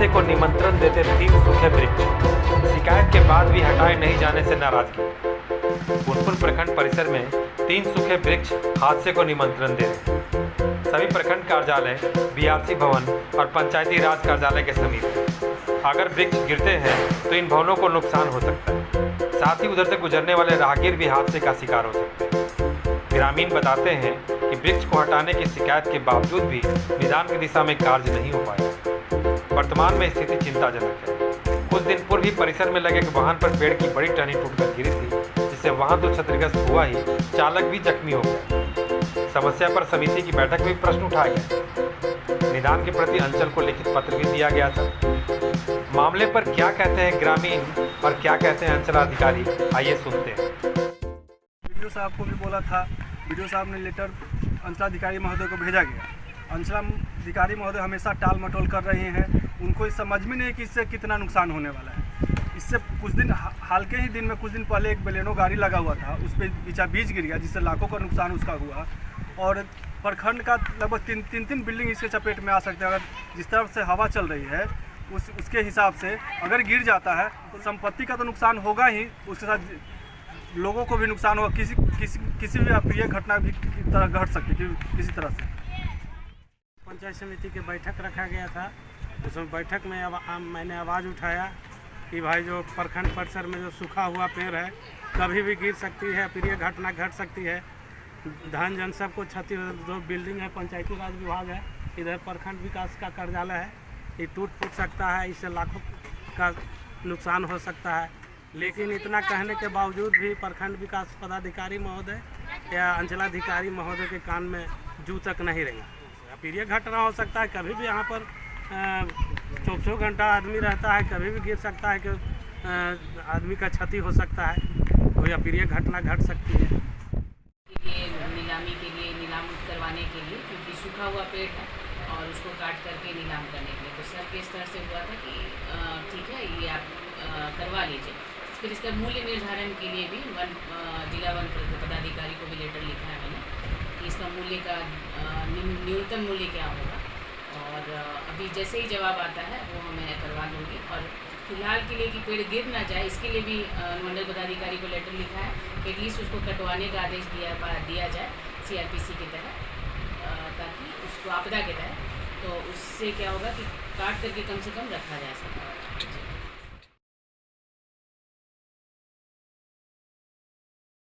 हादसे को निमंत्रण देते 3 सूखे वृक्ष, शिकायत के बाद भी हटाए नहीं जाने से नाराजगी। पुनपुन प्रखंड परिसर में 3 सूखे वृक्ष हादसे को निमंत्रण दे रहे हैं। सभी प्रखंड कार्यालय, बीआरसी भवन और पंचायती राज कार्यालय के समीप हैं। अगर वृक्ष गिरते हैं तो इन भवनों को नुकसान हो सकता है। साथ ही उधर से गुजरने वाले राहगीर भी हादसे का शिकार हो सकते हैं। ग्रामीण बताते हैं कि वृक्ष को हटाने की शिकायत के बावजूद भी निदान की दिशा में कार्य नहीं हो पाया। वर्तमान में स्थिति चिंताजनक है। कुछ दिन पूर्व ही परिसर में लगे एक वाहन पर पेड़ की बड़ी टहनी टूटकर गिरी थी, जिससे वाहन तो क्षतिग्रस्त हुआ ही, चालक भी जख्मी हो गया। समस्या पर समिति की बैठक में प्रश्न उठाया गया। निदान के प्रति अंचल को लिखित पत्र भी दिया गया था। मामले पर क्या कहते हैं ग्रामीण और क्या कहते हैं अंचलाधिकारी, आइए सुनते हैं। वीडियो साहब को भी बोला था, वीडियो साहब ने लेटर अंचलाधिकारी महोदय को भेजा गया। अंचलाधिकारी महोदय हमेशा टाल मटोल कर रहे हैं। उनको इस समझ में नहीं कि इससे कितना नुकसान होने वाला है। इससे कुछ दिन हाल के ही दिन में कुछ दिन पहले एक बलेनो गाड़ी लगा हुआ था, उस पर बीचा बीज गिर गया, जिससे लाखों का नुकसान उसका हुआ। और प्रखंड का लगभग तीन बिल्डिंग इसके चपेट में आ सकते हैं। अगर जिस तरफ से हवा चल रही है उसके हिसाब से अगर गिर जाता है तो संपत्ति का तो नुकसान होगा ही, उसके साथ लोगों को भी नुकसान होगा। किसी भी अप्रिय घटना भी की तरह घट सकती है किसी तरह से। पंचायत समिति की बैठक रखा गया था। उसमें बैठक में मैंने आवाज़ उठाया कि भाई जो प्रखंड परिसर में जो सूखा हुआ पेड़ है कभी भी गिर सकती है, अप्रिय घटना घट सकती है, धन जन सब को क्षति। जो बिल्डिंग है पंचायती राज विभाग है, इधर प्रखंड विकास का कार्यालय है, ये टूट फूट सकता है, इससे लाखों का नुकसान हो सकता है। लेकिन इतना कहने के बावजूद भी प्रखंड विकास पदाधिकारी महोदय या अंचलाधिकारी महोदय के कान में जू तक नहीं रही। अप्रिय घटना हो सकता है, कभी भी यहाँ पर 24 घंटा आदमी रहता है, कभी भी गिर सकता है कि आदमी का क्षति हो सकता है, कोई अप्रिय घटना घट सकती है। नीलामी के लिए, नीलाम करवाने के लिए, क्योंकि सूखा हुआ पेड़ है और उसको काट करके नीलाम करने के लिए तो सर के स्तर से हुआ था कि ठीक है ये आप करवा लीजिए। फिर इसका मूल्य निर्धारण के लिए भी जिला वन पदाधिकारी को भी लेटर लिखा है मैंने कि इसका मूल्य का न्यूनतम मूल्य क्या होगा, और अभी जैसे ही जवाब आता है वो मैं करवा लूँगी। और फिलहाल के लिए कि पेड़ गिर ना जाए, इसके लिए भी मंडल पदाधिकारी को लेटर लिखा है कि एटलीस्ट उसको कटवाने का आदेश दिया जाए CRPC के तहत, ताकि उसको आपदा के तहत, तो उससे क्या होगा कि काट करके कम से कम रखा जा सकता है।